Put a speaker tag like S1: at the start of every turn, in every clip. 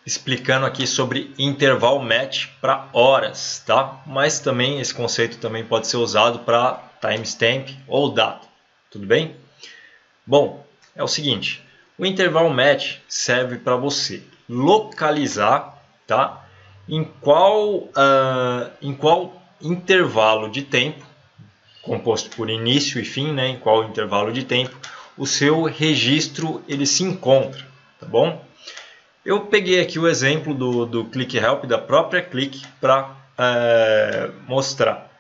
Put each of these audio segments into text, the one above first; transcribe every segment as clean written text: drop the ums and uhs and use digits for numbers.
S1: explicando aqui sobre interval match para horas, tá? Mas também esse conceito também pode ser usado para timestamp ou data, tudo bem? Bom, é o seguinte, o interval match serve para você localizar, tá? Em qual intervalo de tempo, composto por início e fim, né? Em qual intervalo de tempo o seu registro ele se encontra, tá bom? Eu peguei aqui o exemplo do Click Help, da própria Click, para mostrar.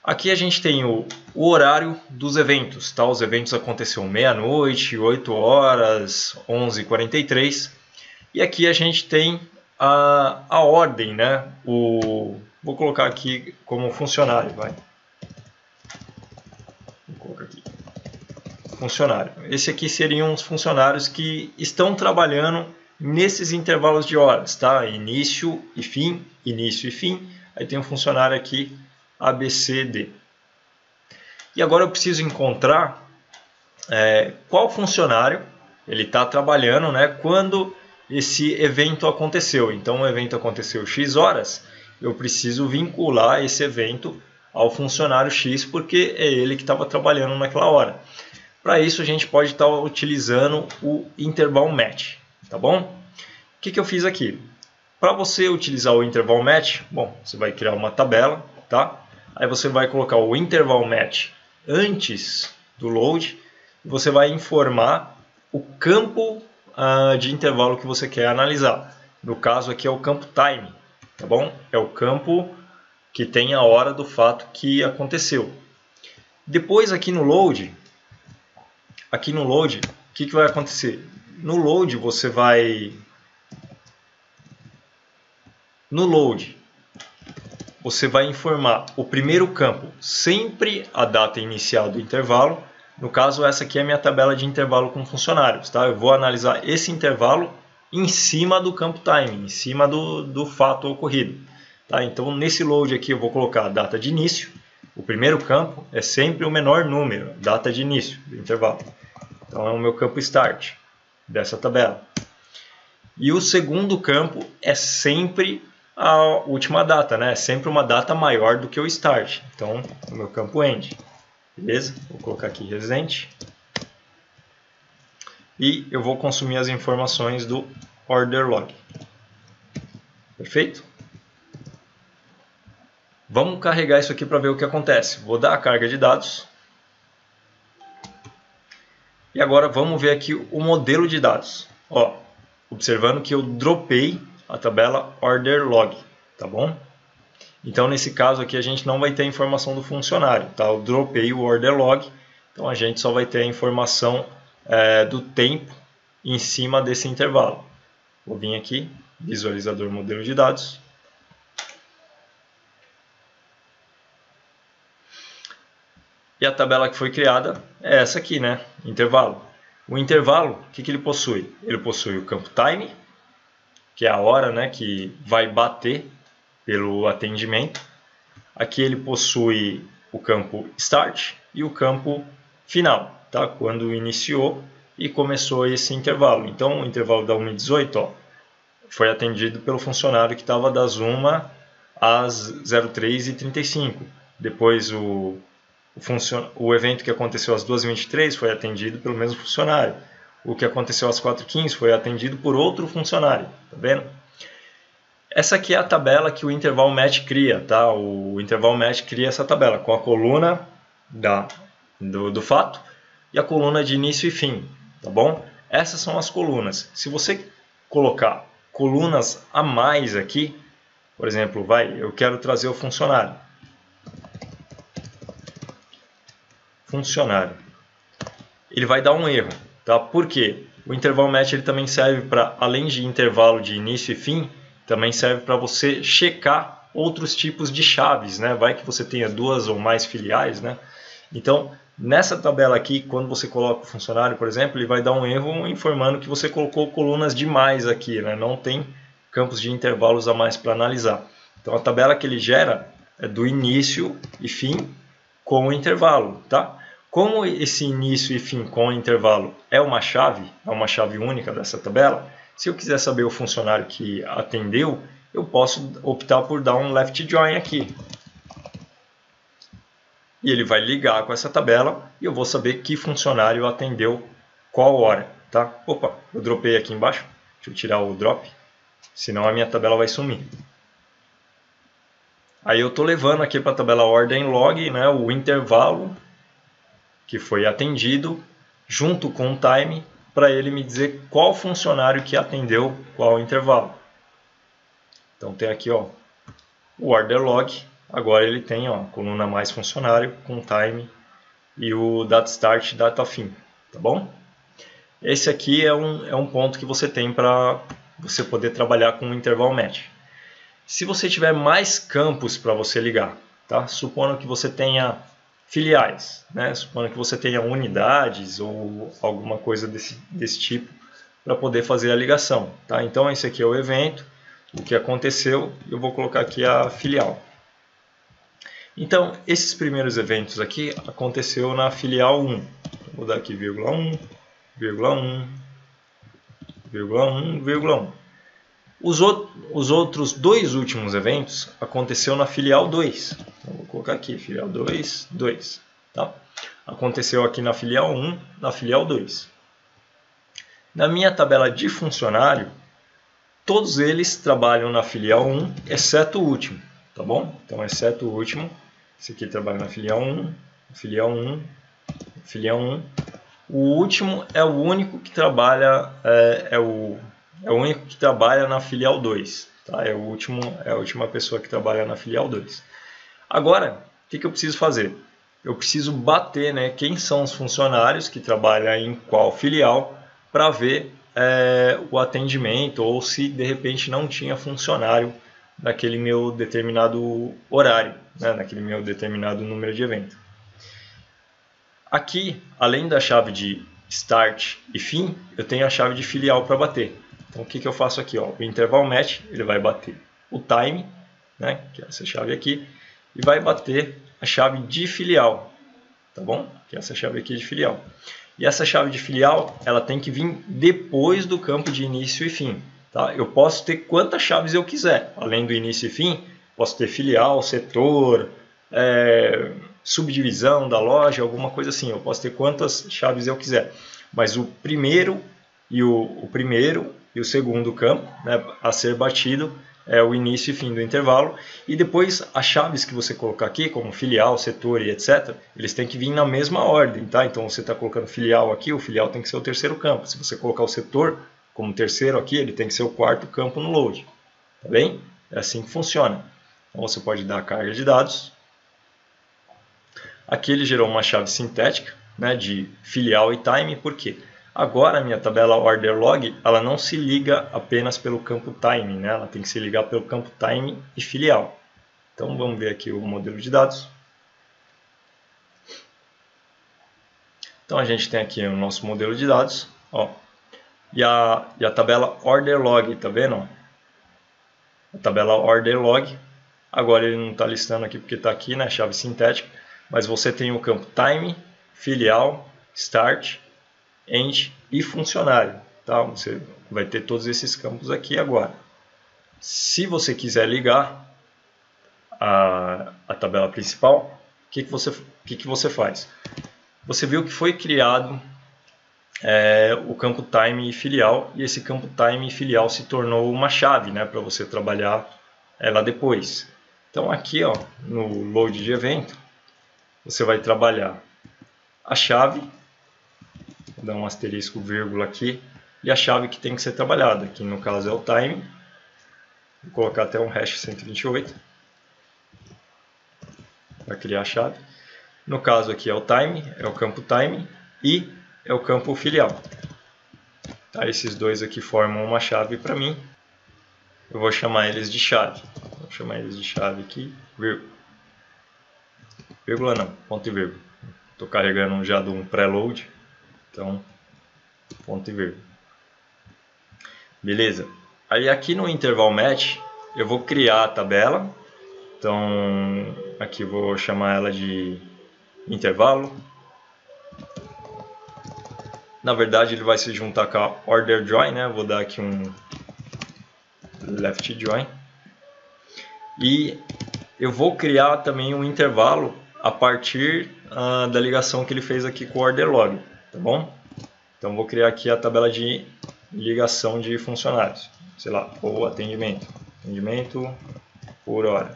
S1: Aqui a gente tem o horário dos eventos. Tá? Os eventos aconteceram meia-noite, 8 horas, 11h43. E aqui a gente tem a ordem, né? Vou colocar aqui como funcionário. Vai. Vou colocar aqui. Funcionário. Esse aqui seriam os funcionários que estão trabalhando nesses intervalos de horas, tá? Início e fim, início e fim. Aí tem um funcionário aqui, ABCD. E agora eu preciso encontrar qual funcionário ele está trabalhando, né? Quando esse evento aconteceu. Então o evento aconteceu X horas, eu preciso vincular esse evento ao funcionário X, porque é ele que estava trabalhando naquela hora. Para isso a gente pode estar utilizando o interval match, tá bom? O que eu fiz aqui? Para você utilizar o interval match, bom, você vai criar uma tabela, tá? Aí você vai colocar o interval match antes do load e você vai informar o campo de intervalo que você quer analisar. No caso aqui é o campo time, tá bom? É o campo que tem a hora do fato que aconteceu. Depois aqui no load, o que vai acontecer? No load você vai informar o primeiro campo, sempre a data inicial do intervalo. No caso, essa aqui é a minha tabela de intervalo com funcionários. Tá? Eu vou analisar esse intervalo em cima do campo time, em cima do fato ocorrido. Tá? Então, nesse load aqui eu vou colocar a data de início. O primeiro campo é sempre o menor número, data de início do intervalo. Então, é o meu campo start dessa tabela. E o segundo campo é sempre a última data, né? É sempre uma data maior do que o start. Então, o meu campo end. Beleza? Vou colocar aqui recente. E eu vou consumir as informações do order log. Perfeito? Vamos carregar isso aqui para ver o que acontece. Vou dar a carga de dados. E agora vamos ver aqui o modelo de dados. Ó, observando que eu dropei a tabela order log, tá bom? Então nesse caso aqui a gente não vai ter a informação do funcionário, tá? Eu dropei o order log, então a gente só vai ter a informação do tempo em cima desse intervalo. Vou vir aqui, visualizador modelo de dados. E a tabela que foi criada é essa aqui, né? Intervalo. O intervalo, o que ele possui? Ele possui o campo time, que é a hora, né, que vai bater pelo atendimento. Aqui ele possui o campo start e o campo final, tá? Quando iniciou e começou esse intervalo. Então, o intervalo da 1h18 foi atendido pelo funcionário que estava das 1 às 03h35. Depois, o evento que aconteceu às 2h23 foi atendido pelo mesmo funcionário. O que aconteceu às 4h15 foi atendido por outro funcionário. Tá vendo? Essa aqui é a tabela que o interval match cria. Tá? O interval match cria essa tabela com a coluna do fato e a coluna de início e fim. Tá bom? Essas são as colunas. Se você colocar colunas a mais aqui, por exemplo, eu quero trazer o funcionário. Ele vai dar um erro, tá? Por quê? O interval match ele também serve para, além de intervalo de início e fim, também serve para você checar outros tipos de chaves, né? Vai que você tenha duas ou mais filiais, né? Então, nessa tabela aqui, quando você coloca o funcionário, por exemplo, ele vai dar um erro informando que você colocou colunas demais aqui, né? Não tem campos de intervalos a mais para analisar. Então, a tabela que ele gera é do início e fim com o intervalo, tá? Como esse início e fim com intervalo é uma chave única dessa tabela, Se eu quiser saber o funcionário que atendeu, eu posso optar por dar um left join aqui. E ele vai ligar com essa tabela e eu vou saber que funcionário atendeu qual hora. Tá? Opa, eu dropei aqui embaixo. Deixa eu tirar o drop, senão a minha tabela vai sumir. Aí eu estou levando aqui para a tabela ordem log, né, o intervalo que foi atendido, junto com o time, para ele me dizer qual funcionário que atendeu qual intervalo. Então tem aqui ó, o order log, agora ele tem ó, coluna mais funcionário com time e o data start e data fim, tá bom? Esse aqui é um ponto que você tem para você poder trabalhar com o interval match. Se você tiver mais campos para você ligar, tá? Supondo que você tenha filiais, né? Supondo que você tenha unidades ou alguma coisa desse tipo para poder fazer a ligação. Tá? Então esse aqui é o evento, o que aconteceu, eu vou colocar aqui a filial. Então esses primeiros eventos aqui aconteceu na filial 1. Vou dar aqui vírgula 1, vírgula 1, vírgula 1, vírgula 1. Os outros dois últimos eventos aconteceu na filial 2. Então, vou colocar aqui, filial 2, 2. Tá? Aconteceu aqui na filial 1, na filial 2. Na minha tabela de funcionário, todos eles trabalham na filial 1, exceto o último. Tá bom? Então, exceto o último. Esse aqui trabalha na filial 1, filial 1, filial 1. O último é o único que trabalha, é o único que trabalha na filial 2. Tá? É a última pessoa que trabalha na filial 2. Agora, o que eu preciso fazer? Eu preciso bater, né, quem são os funcionários que trabalham em qual filial para ver o atendimento ou se de repente não tinha funcionário naquele meu determinado horário, né, naquele meu determinado número de evento. Aqui, além da chave de start e fim, eu tenho a chave de filial para bater. Então o que eu faço aqui? Ó? O interval match ele vai bater o time, né, que é essa chave aqui, e vai bater a chave de filial, tá bom? Que é essa chave aqui de filial. E essa chave de filial ela tem que vir depois do campo de início e fim. Tá? Eu posso ter quantas chaves eu quiser, além do início e fim, posso ter filial, setor, subdivisão da loja, alguma coisa assim. Eu posso ter quantas chaves eu quiser. Mas o primeiro e o segundo campo, né, a ser batido é o início e fim do intervalo. E depois as chaves que você colocar aqui, como filial, setor e etc., eles têm que vir na mesma ordem. Tá? Então você está colocando filial aqui, o filial tem que ser o terceiro campo. Se você colocar o setor como terceiro aqui, ele tem que ser o quarto campo no load. Tá bem? É assim que funciona. Então você pode dar a carga de dados. Aqui ele gerou uma chave sintética, né, de filial e time. Por quê? Agora a minha tabela order log ela não se liga apenas pelo campo time, né? Ela tem que se ligar pelo campo time e filial. Então vamos ver aqui o modelo de dados. Então a gente tem aqui o nosso modelo de dados, ó, e a tabela order log, tá vendo? A tabela order log, agora ele não está listando aqui porque está aqui na chave sintética, mas você tem o campo time, filial, start, end e funcionário. Tá? Você vai ter todos esses campos aqui agora. Se você quiser ligar a tabela principal, o que você faz? Você viu que foi criado o campo time e filial, e esse campo time e filial se tornou uma chave, né, para você trabalhar ela depois. Então aqui ó, no load de evento, você vai trabalhar a chave, vou dar um asterisco, vírgula aqui, e a chave que tem que ser trabalhada, que no caso é o time. Vou colocar até um hash 128 para criar a chave. No caso aqui é o time, é o campo time e é o campo filial. Tá, esses dois aqui formam uma chave para mim. Eu vou chamar eles de chave. Vou chamar eles de chave aqui, vírgula. Vírgula não, ponto e vírgula. Estou carregando já de um preload, então ponto e vírgula. Beleza. Aí aqui no interval match eu vou criar a tabela. Então aqui eu vou chamar ela de intervalo. Na verdade, ele vai se juntar com a order join, né? Vou dar aqui um left join. E eu vou criar também um intervalo a partir da ligação que ele fez aqui com o order log, tá bom? Então vou criar aqui a tabela de ligação de funcionários, sei lá, ou atendimento por hora.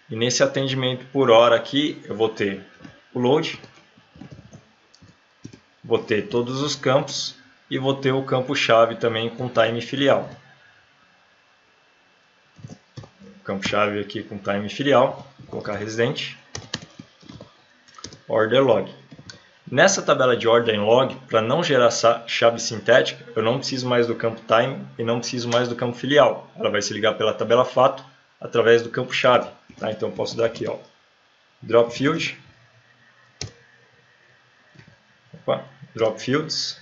S1: E nesse atendimento por hora aqui eu vou ter o load, vou ter todos os campos e vou ter o campo chave também com time filial. Campo chave aqui com time filial, vou colocar residente, order log. Nessa tabela de order log, para não gerar chave sintética, eu não preciso mais do campo time e não preciso mais do campo filial. Ela vai se ligar pela tabela fato através do campo chave. Tá? Então eu posso dar aqui, ó, drop field, drop fields,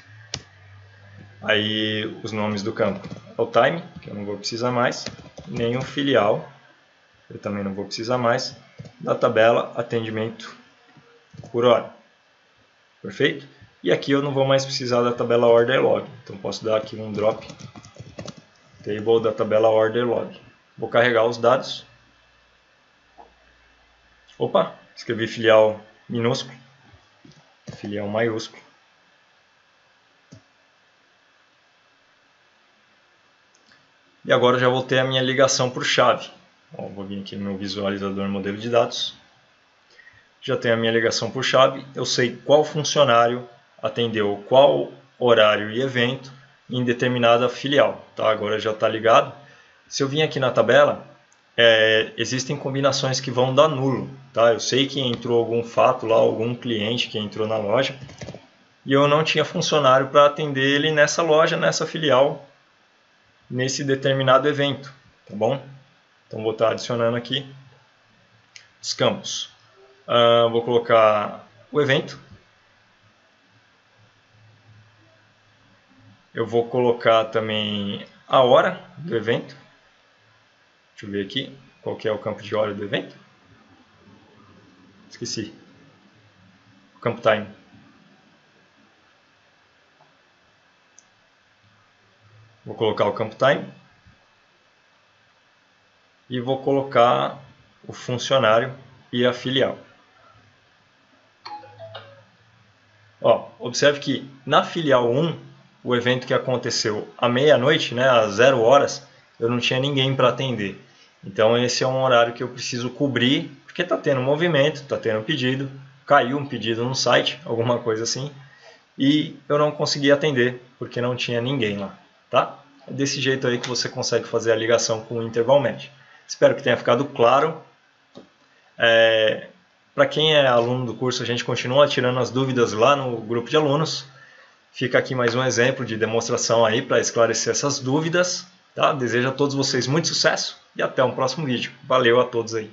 S1: aí os nomes do campo é o time, que eu não vou precisar mais, nem o filial, eu também não vou precisar mais, da tabela atendimento por hora. Perfeito? E aqui eu não vou mais precisar da tabela order log, então posso dar aqui um drop table da tabela order log. Vou carregar os dados. Opa, escrevi filial minúsculo, filial maiúsculo. E agora eu já vou ter a minha ligação por chave. Ó, vou vir aqui no meu visualizador modelo de dados. Já tenho a minha ligação por chave. Eu sei qual funcionário atendeu qual horário e evento em determinada filial. Tá? Agora já está ligado. Se eu vim aqui na tabela, existem combinações que vão dar nulo. Tá? Eu sei que entrou algum fato lá, algum cliente que entrou na loja. E eu não tinha funcionário para atender ele nessa loja, nessa filial, nesse determinado evento. Tá bom? Então vou estar adicionando aqui os campos. Vou colocar o evento. Eu vou colocar também a hora do evento. Deixa eu ver aqui qual que é o campo de hora do evento. Esqueci. O campo time. Vou colocar o campo time. E vou colocar o funcionário e a filial. Ó, observe que na filial 1, o evento que aconteceu à meia-noite, né, às 0 horas, eu não tinha ninguém para atender. Então esse é um horário que eu preciso cobrir, porque está tendo movimento, está tendo pedido, caiu um pedido no site, alguma coisa assim, e eu não consegui atender, porque não tinha ninguém lá. Tá? É desse jeito aí que você consegue fazer a ligação com o interval match. Espero que tenha ficado claro. Para quem é aluno do curso, a gente continua tirando as dúvidas lá no grupo de alunos. Fica aqui mais um exemplo de demonstração aí para esclarecer essas dúvidas. Tá? Desejo a todos vocês muito sucesso e até um próximo vídeo. Valeu a todos aí.